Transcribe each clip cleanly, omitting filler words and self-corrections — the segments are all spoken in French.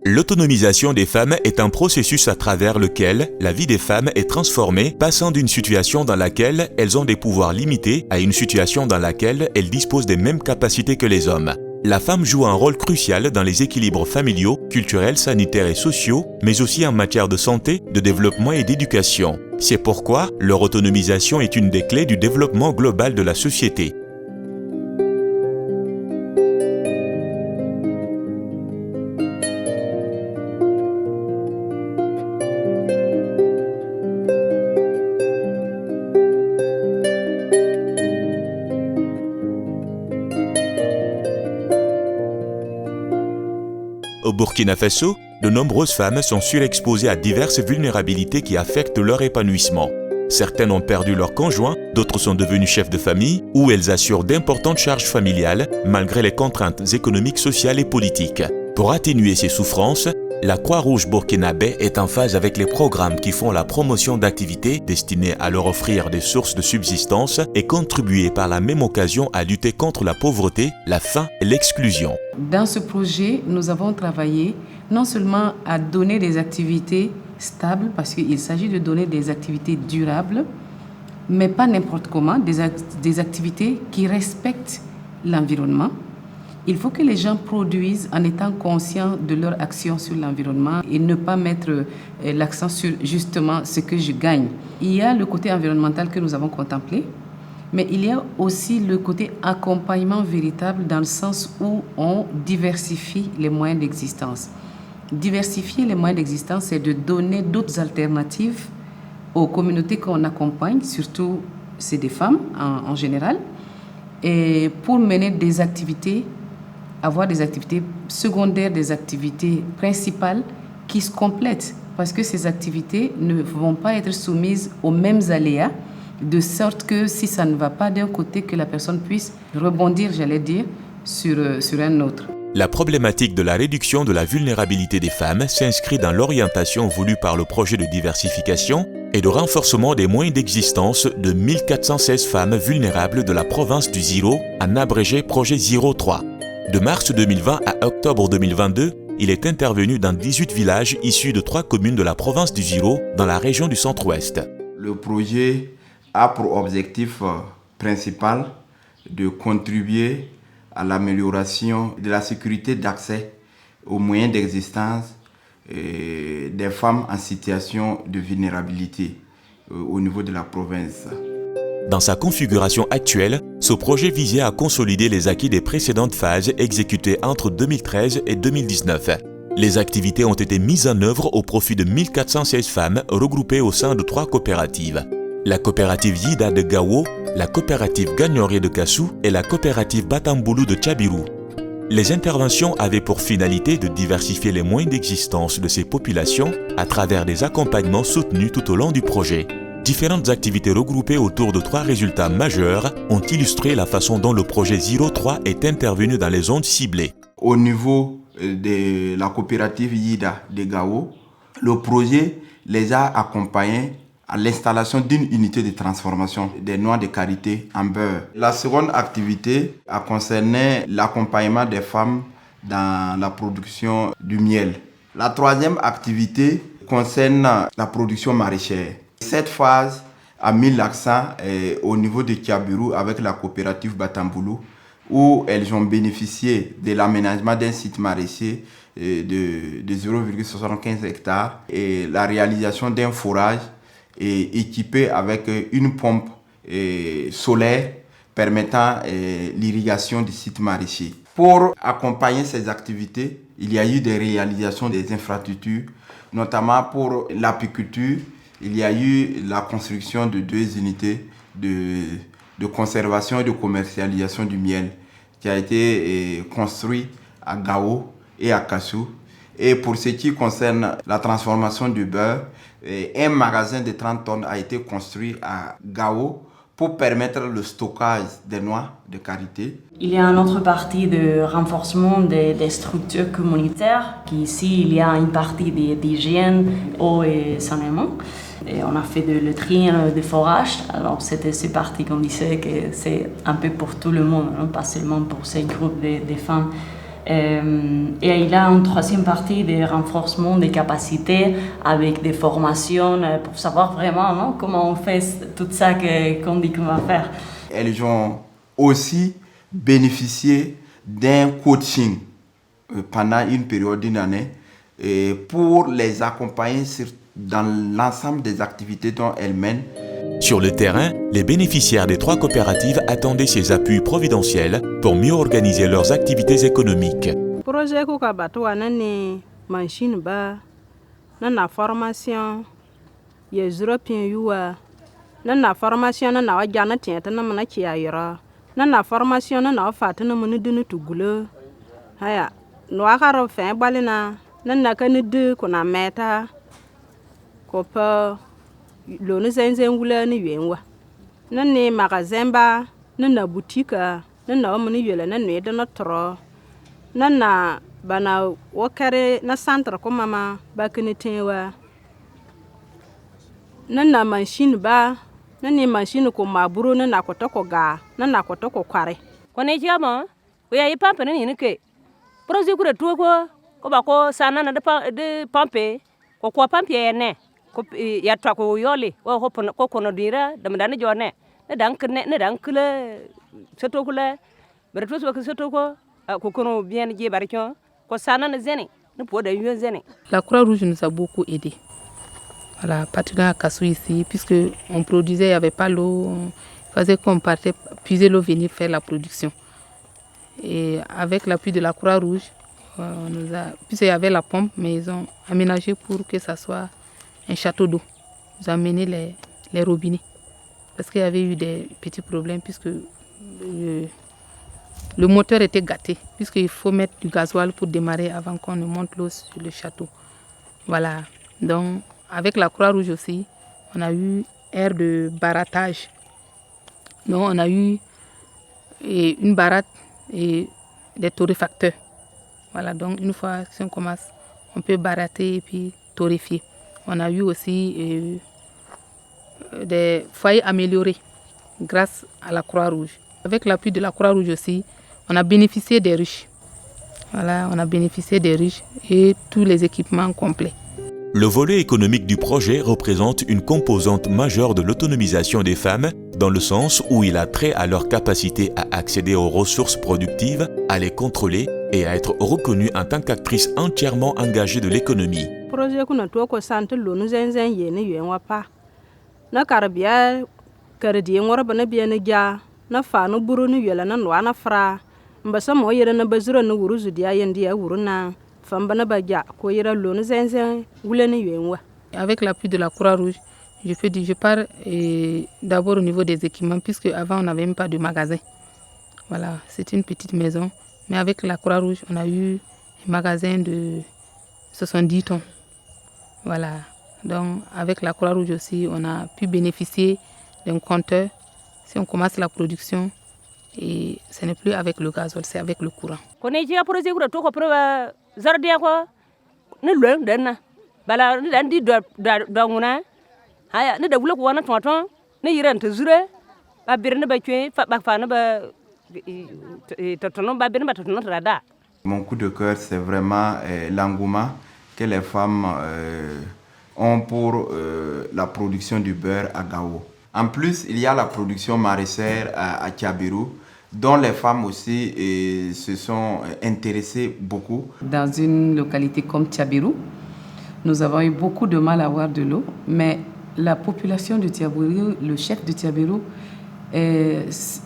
L'autonomisation des femmes est un processus à travers lequel la vie des femmes est transformée, passant d'une situation dans laquelle elles ont des pouvoirs limités à une situation dans laquelle elles disposent des mêmes capacités que les hommes. La femme joue un rôle crucial dans les équilibres familiaux, culturels, sanitaires et sociaux, mais aussi en matière de santé, de développement et d'éducation. C'est pourquoi leur autonomisation est une des clés du développement global de la société. Au Burkina Faso, de nombreuses femmes sont surexposées à diverses vulnérabilités qui affectent leur épanouissement. Certaines ont perdu leur conjoint, d'autres sont devenues chefs de famille ou elles assurent d'importantes charges familiales malgré les contraintes économiques, sociales et politiques. Pour atténuer ces souffrances, la Croix-Rouge burkinabé est en phase avec les programmes qui font la promotion d'activités destinées à leur offrir des sources de subsistance et contribuer par la même occasion à lutter contre la pauvreté, la faim et l'exclusion. Dans ce projet, nous avons travaillé non seulement à donner des activités stables, parce qu'il s'agit de donner des activités durables, mais pas n'importe comment, des activités qui respectent l'environnement. Il faut que les gens produisent en étant conscients de leur action sur l'environnement et ne pas mettre l'accent sur justement ce que je gagne. Il y a le côté environnemental que nous avons contemplé, mais il y a aussi le côté accompagnement véritable dans le sens où on diversifie les moyens d'existence. Diversifier les moyens d'existence, c'est de donner d'autres alternatives aux communautés qu'on accompagne, surtout c'est des femmes en général, et pour mener des activités, avoir des activités secondaires, des activités principales qui se complètent, parce que ces activités ne vont pas être soumises aux mêmes aléas, de sorte que si ça ne va pas d'un côté, que la personne puisse rebondir, j'allais dire, sur un autre. La problématique de la réduction de la vulnérabilité des femmes s'inscrit dans l'orientation voulue par le projet de diversification et de renforcement des moyens d'existence de 1416 femmes vulnérables de la province du Ziro, en abrégé projet 03. De mars 2020 à octobre 2022, il est intervenu dans 18 villages issus de 3 communes de la province du Ziro, dans la région du centre-ouest. Le projet a pour objectif principal de contribuer à l'amélioration de la sécurité d'accès aux moyens d'existence des femmes en situation de vulnérabilité au niveau de la province. Dans sa configuration actuelle, ce projet visait à consolider les acquis des précédentes phases exécutées entre 2013 et 2019. Les activités ont été mises en œuvre au profit de 1416 femmes regroupées au sein de 3 coopératives. La coopérative Yida de Gao, la coopérative Gagnoré de Kassou et la coopérative Batamboulou de Tchabirou. Les interventions avaient pour finalité de diversifier les moyens d'existence de ces populations à travers des accompagnements soutenus tout au long du projet. Différentes activités regroupées autour de 3 résultats majeurs ont illustré la façon dont le projet 03 est intervenu dans les zones ciblées. Au niveau de la coopérative Yida de Gao, le projet les a accompagnés à l'installation d'une unité de transformation des noix de karité en beurre. La seconde activité a concerné l'accompagnement des femmes dans la production du miel. La troisième activité concerne la production maraîchère. Cette phase a mis l'accent au niveau de Tchabirou avec la coopérative Batamboulou, où elles ont bénéficié de l'aménagement d'un site maraîcher de 0,75 hectares et la réalisation d'un forage équipé avec une pompe solaire permettant l'irrigation du site maraîcher. Pour accompagner ces activités, il y a eu des réalisations des infrastructures, notamment pour l'apiculture. Il y a eu la construction de 2 unités de conservation et de commercialisation du miel qui a été construit à Gao et à Kassou. Et pour ce qui concerne la transformation du beurre, un magasin de 30 tonnes a été construit à Gao pour permettre le stockage des noix de karité. Il y a une autre partie de renforcement des structures communautaires, qui ici il y a une partie d'hygiène, eau et saignement. Et on a fait le tri de forage. Alors c'était ces parties qu'on disait que c'est un peu pour tout le monde, non pas seulement pour ces groupes de femmes Et il a une troisième partie de renforcement des capacités avec des formations pour savoir vraiment non, comment on fait tout ça qu'on dit qu'on va faire. Elles ont aussi bénéficié d'un coaching pendant une période d'une année pour les accompagner dans l'ensemble des activités dont elles mènent. Sur le terrain, les bénéficiaires des 3 coopératives attendaient ces appuis providentiels pour mieux organiser leurs activités économiques. Projet Kuka Batoa nani machine ba nana formation ye 0.8 yuwa nana formation nana wajana tienta na mana chiayira nana formation nana fatana munu dunu tugulo haya noakaro fe balina nana kanidu kuna meta kopa lonu zenzen wula ni yenwa nani magasin ba nana boutique nana munu yele nana de notre nana bana wakare na centre ko mama ba kini tenwa nana machine ba nani machine ko maburo nana ko to ko ga nana ko to ko kware ko ne jama ko ya yi pampe ni ke projet ko to ko ba ko sana na de pampe ko pampe ne ko ya to ko yole ko ko no dira da mdani jone ne dan kle soto kule ber to so ko soto ko ko bien djé barkion ko sana na zene ne po da yo zene. La Croix-Rouge nous a beaucoup aidé. Voilà, partenaire à Kassou ici, puisque on produisait, il n'y avait pas l'eau, il fallait qu'on partait puiser l'eau, venir faire la production. Et avec l'appui de la Croix-Rouge, puisqu'il y avait la pompe, mais ils ont aménagé pour que ça soit un château d'eau. Ils ont amené les robinets. Parce qu'il y avait eu des petits problèmes, puisque le moteur était gâté, puisqu'il faut mettre du gasoil pour démarrer avant qu'on ne monte l'eau sur le château. Voilà, donc avec la Croix-Rouge aussi, on a eu aire de barattage. Donc on a eu une baratte et des torréfacteurs. Voilà, donc une fois qu'on commence, on peut barater et puis torréfier. On a eu aussi des foyers améliorés grâce à la Croix-Rouge. Avec l'appui de la Croix-Rouge aussi, on a bénéficié des ruches. Voilà, on a bénéficié des ruches et tous les équipements complets. Le volet économique du projet représente une composante majeure de l'autonomisation des femmes, dans le sens où il a trait à leur capacité à accéder aux ressources productives, à les contrôler et à être reconnues en tant qu'actrices entièrement engagées de l'économie. Projet kuna to ko sante lonu zenzen ye ne yenwa pa na karbia kardi ngora bana bia ne ja na fa no buru ni yela na no na fra mbasa mo yere na bazura no wuru zudia yende ya wuru na famba na baja ko yera lonu zenzen wule ni yenwa. Avec l'appui de la Croix-Rouge, je peux dire, je pars d'abord au niveau des équipements, puisque avant on n'avait même pas de magasin. Voilà, c'est une petite maison, mais avec la Croix-Rouge, on a eu un magasin de 70 tonnes. Voilà, donc avec la Croix-Rouge aussi, on a pu bénéficier d'un compteur. Si on commence la production, et ce n'est plus avec le gazole, c'est avec le courant. Ne lwen denna bala ne dan di da nguna haya ne da wulako wana tonton ne yiran te zure ba birne ba kwe ba fa ne ba tonton ba birne ba tonton rada. Mon coup de cœur, c'est vraiment l'engouement que les femmes ont pour la production du beurre à Gao. En plus, il y a la production maraîchère à Tchabirou, dont les femmes aussi se sont intéressées beaucoup. Dans une localité comme Tchabirou, nous avons eu beaucoup de mal à avoir de l'eau, mais la population de Tchabirou, le chef de Tchabirou,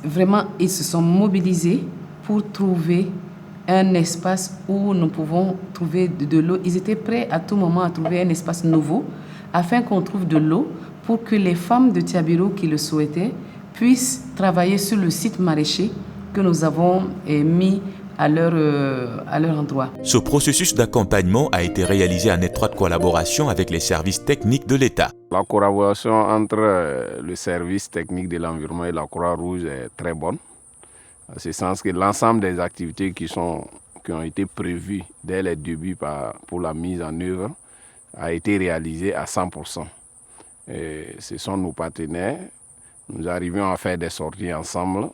vraiment, ils se sont mobilisés pour trouver un espace où nous pouvons trouver de l'eau. Ils étaient prêts à tout moment à trouver un espace nouveau afin qu'on trouve de l'eau pour que les femmes de Tchabirou qui le souhaitaient puissent travailler sur le site maraîcher que nous avons mis à leur endroit. Ce processus d'accompagnement a été réalisé en étroite collaboration avec les services techniques de l'État. La collaboration entre le service technique de l'environnement et la Croix-Rouge est très bonne. En ce sens que l'ensemble des activités qui ont été prévues dès les débuts pour la mise en œuvre a été réalisée à 100%. Et ce sont nos partenaires. Nous arrivions à faire des sorties ensemble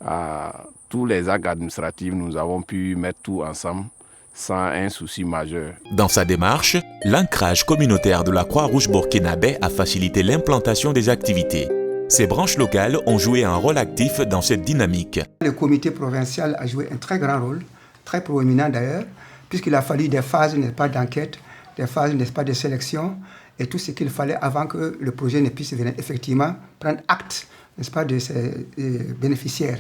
à tous les actes administratifs, nous avons pu mettre tout ensemble sans un souci majeur. Dans sa démarche, l'ancrage communautaire de la Croix-Rouge burkinabé a facilité l'implantation des activités. Ces branches locales ont joué un rôle actif dans cette dynamique. Le comité provincial a joué un très grand rôle, très proéminent d'ailleurs, puisqu'il a fallu des phases, n'est-ce pas, d'enquête, des phases, n'est-ce pas, de sélection, et tout ce qu'il fallait avant que le projet ne puisse venir effectivement prendre acte, n'est-ce pas, de ses bénéficiaires.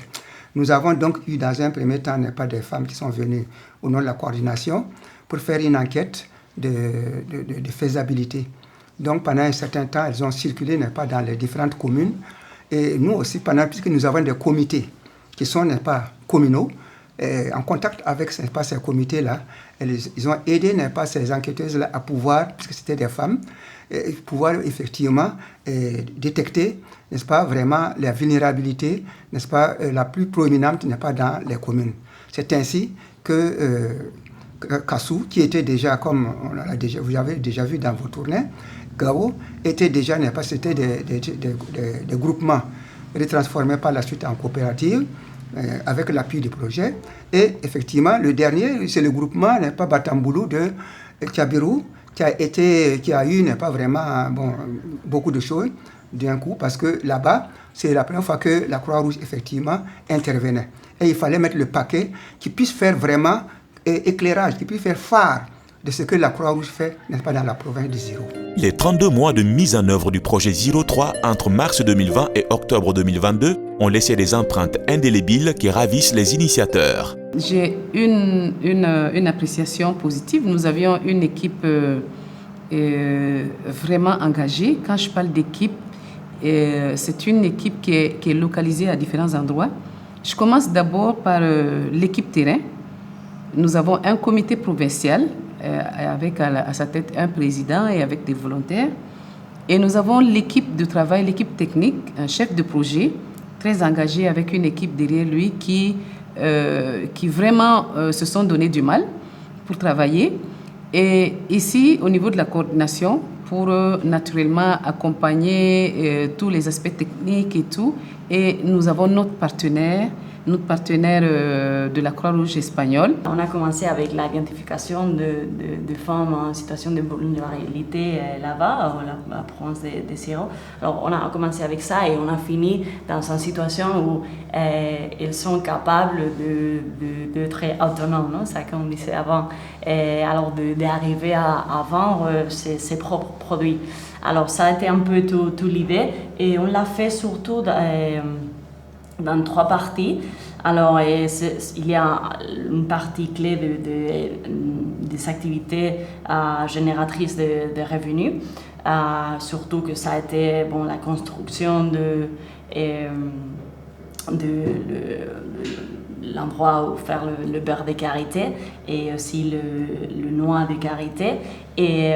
Nous avons donc eu dans un premier temps, n'est-ce pas, des femmes qui sont venues au nom de la coordination pour faire une enquête de faisabilité. Donc pendant un certain temps, elles ont circulé, n'est-ce pas, dans les différentes communes. Et nous aussi, puisque nous avons des comités qui sont, n'est-ce pas, communaux, en contact avec, n'est-ce pas, ces comités-là, ils ont aidé, n'est-ce pas, ces enquêteuses-là à pouvoir, puisque c'était des femmes, pouvoir effectivement détecter, n'est-ce pas, vraiment la vulnérabilité, n'est-ce pas, la plus proéminente, n'est-ce pas, dans les communes. C'est ainsi que Kassou, qui était déjà, comme vous avez déjà vu dans vos tournées, Gao était déjà, n'est-ce pas, c'était des groupements retransformés par la suite en coopératives, avec l'appui du projet. Et effectivement, le dernier, c'est le groupement, n'est-ce pas, Batamboulou de Tiabirou, qui a eu, n'est-ce pas, vraiment beaucoup de choses d'un coup, parce que là-bas, c'est la première fois que la Croix-Rouge, effectivement, intervenait. Et il fallait mettre le paquet qui puisse faire vraiment éclairage, qui puisse faire phare de ce que la Croix-Rouge fait, n'est-ce pas, dans la province de Ziro. Les 32 mois de mise en œuvre du projet 03 entre mars 2020 et octobre 2022 ont laissé des empreintes indélébiles qui ravissent les initiateurs. J'ai une appréciation positive. Nous avions une équipe vraiment engagée. Quand je parle d'équipe, c'est une équipe qui est localisée à différents endroits. Je commence d'abord par l'équipe terrain. Nous avons un comité provincial avec à sa tête un président et avec des volontaires. Et nous avons l'équipe de travail, l'équipe technique, un chef de projet très engagé avec une équipe derrière lui qui vraiment se sont donné du mal pour travailler. Et ici, au niveau de la coordination, pour naturellement accompagner tous les aspects techniques et tout. Et nous avons notre partenaire de la Croix-Rouge espagnole. On a commencé avec l'identification de femmes en situation de vulnérabilité là-bas, à la province de Ziro. Alors on a commencé avec ça et on a fini dans une situation où elles sont capables d'être autonomes, non? Ça comme on disait avant. Alors d'arriver à vendre ses propres produits. Alors ça a été un peu tout l'idée et on l'a fait surtout dans 3 parties. Alors, il y a une partie clé des activités génératrices de revenus, surtout que ça a été la construction de l'endroit où faire le beurre de karité et aussi le noix de karité. Et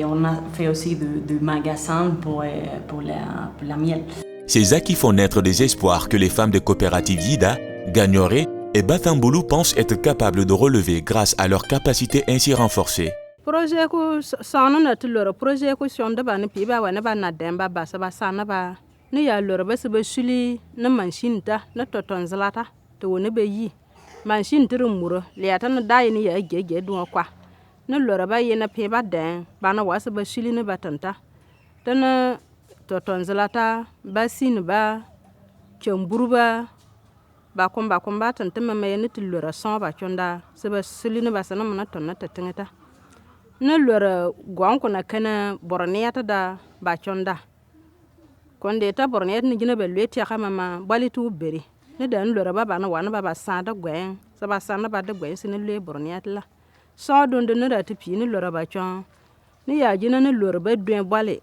on a fait aussi de magasins pour la miel. Ces acquis font naître des espoirs que les femmes des coopératives Yida, Gagnoré et Batamboulou pensent être capables de relever grâce à leur capacité ainsi renforcée. Projet ko sanu na tuloro projet ko shonda ba ne piba wa ne ba na demba ba sa ba sana ba ne ya loro ba se ba shuli na machine ta na toton zlata to ne be yi machine tiru muro le ata na dai ni ya gege du kwa ne loro ba ye na piba den ba na wa se ba shuli ne batanta tana toton zlata ba sin ba chamburu ba komba tanta mama ye ne tuloro son ba chonda se ba shuli ne ba sana na ton na tatengeta ne lora gwan ko na kana borneta da ba chonda konde ta bornet ni gina be leti ya mama balitu beri ne dan lora ba na wana ba sa da gwen sa ba sa na ba da gwen sin le bornet la so don de ne da ti pi ni lora ba chon ni ya gina ne lora ba dwen bale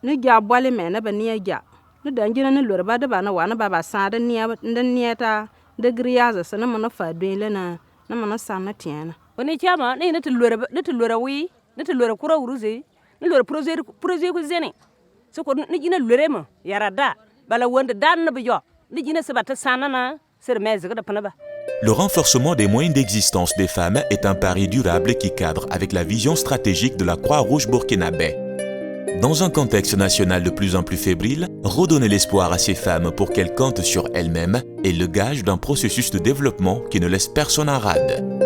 ni ja bale me na ba ni ja ne dan gina ne lora ba da ba na wana ba sa da ni ta de griaza sa na mana fa dwen le na mana sa na tiana Oni chama ne tulora wi ne tulora kura uruze ne lora projet ko zene so ko ne gina lore ma yarada bala wonde dan na bijo ne gina sabata sanana ser meze da panaba. Le renforcement des moyens d'existence des femmes est un pari durable qui cadre avec la vision stratégique de la Croix-Rouge burkinabé. Dans un contexte national de plus en plus fébrile, Redonner l'espoir à ces femmes pour qu'elles comptent sur elles-mêmes est le gage d'un processus de développement qui ne laisse personne en rade.